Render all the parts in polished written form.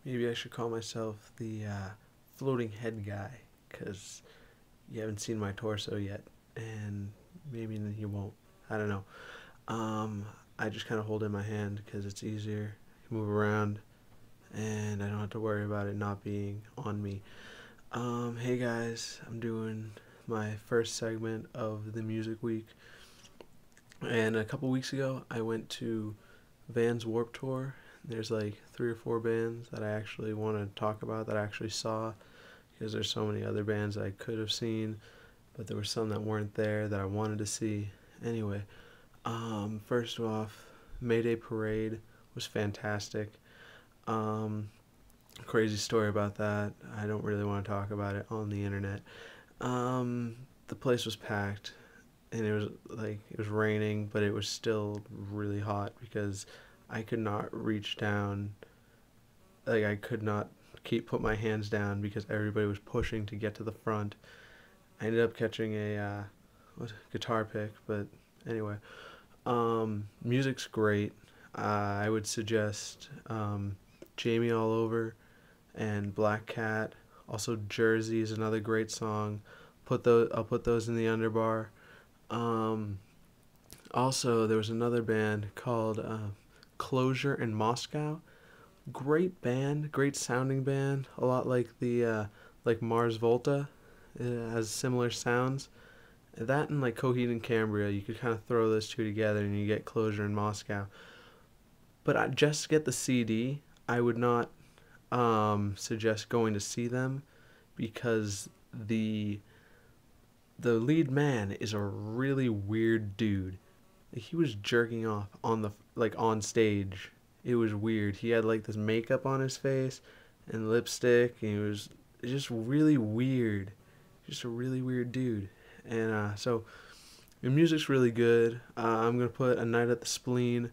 Maybe I should call myself the floating head guy, because you haven't seen my torso yet, and maybe you won't. I don't know. Um, I just kind of hold it in my hand because it's easier. I can move around, and I don't have to worry about it not being on me. Hey guys, I'm doing my first segment of the music week, and a couple weeks ago I went to Vans Warped Tour. There's like 3 or 4 bands that I actually want to talk about that I actually saw, because there's so many other bands I could have seen, but there were some that weren't there that I wanted to see. Anyway, first off, Mayday Parade was fantastic. Um, Crazy story about that. I don't really want to talk about it on the internet. The place was packed, and it was raining, but it was still really hot because I could not reach down. Like, I could not put my hands down because everybody was pushing to get to the front. I ended up catching a guitar pick, but anyway, music's great. I would suggest Jamie All Over and Black Cat. Also, Jersey is another great song. I'll put those in the underbar. Um, Also, there was another band called Closure in Moscow. Great band, great sounding band. A lot like the like Mars Volta. It has similar sounds. That and like Coheed and Cambria, you could kind of throw those two together and you get Closure in Moscow. But just to get the CD, I would not suggest going to see them, because the lead man is a really weird dude. He was jerking off on stage. It was weird. He had like this makeup on his face and lipstick, and he was just really weird. Just a really weird dude. And so the music's really good. I'm gonna put A Night at the Spleen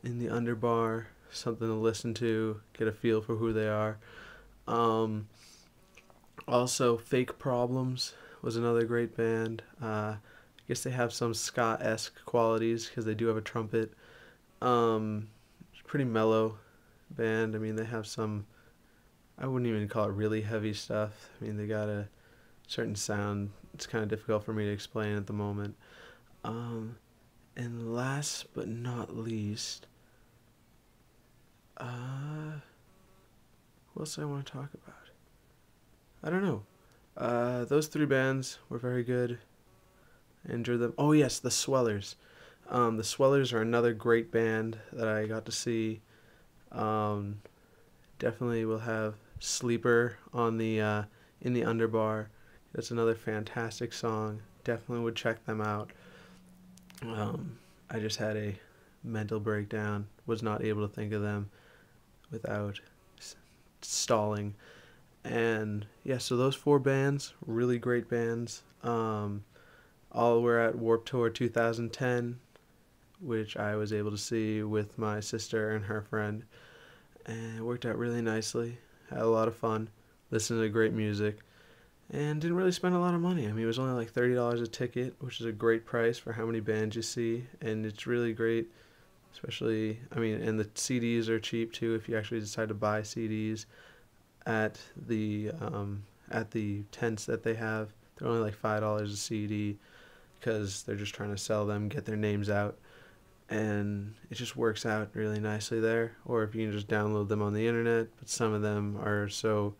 in the underbar, something to listen to, get a feel for who they are. Um, Also, Fake Problems was another great band. I guess they have some ska-esque qualities because they do have a trumpet. It's a pretty mellow band. I mean, they have some, I wouldn't even call it really heavy stuff. I mean, they got a certain sound. It's kind of difficult for me to explain at the moment. Um, and last but not least, who else do I want to talk about? I don't know. Those 3 bands were very good. I enjoyed them. Oh yes, the Swellers. The Swellers are another great band that I got to see. Um, Definitely will have Sleeper on the in the underbar. That's another fantastic song. Definitely would check them out. I just had a mental breakdown. Was not able to think of them without stalling. And yeah, so those 4 bands, really great bands. All were at Warped Tour 2010, which I was able to see with my sister and her friend. And it worked out really nicely. Had a lot of fun, listened to great music, and didn't really spend a lot of money. I mean, it was only like $30 a ticket, which is a great price for how many bands you see, and it's really great. Especially, I mean, and the CDs are cheap too if you actually decide to buy CDs at the tents that they have. They're only like $5 a CD because they're just trying to sell them, get their names out, and it just works out really nicely there. Or if you can just download them on the internet, but some of them are so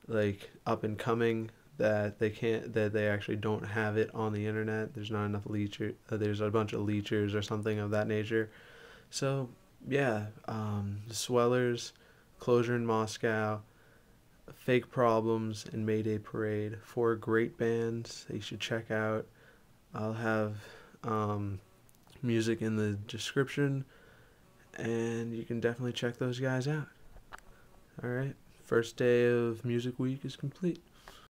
like up and coming that they actually don't have it on the internet. There's not enough leecher. There's a bunch of leechers or something of that nature. So yeah, the Swellers, Closure in Moscow, Fake Problems, and Mayday Parade. 4 great bands that you should check out. I'll have music in the description, and you can definitely check those guys out. Alright, first day of Music Week is complete.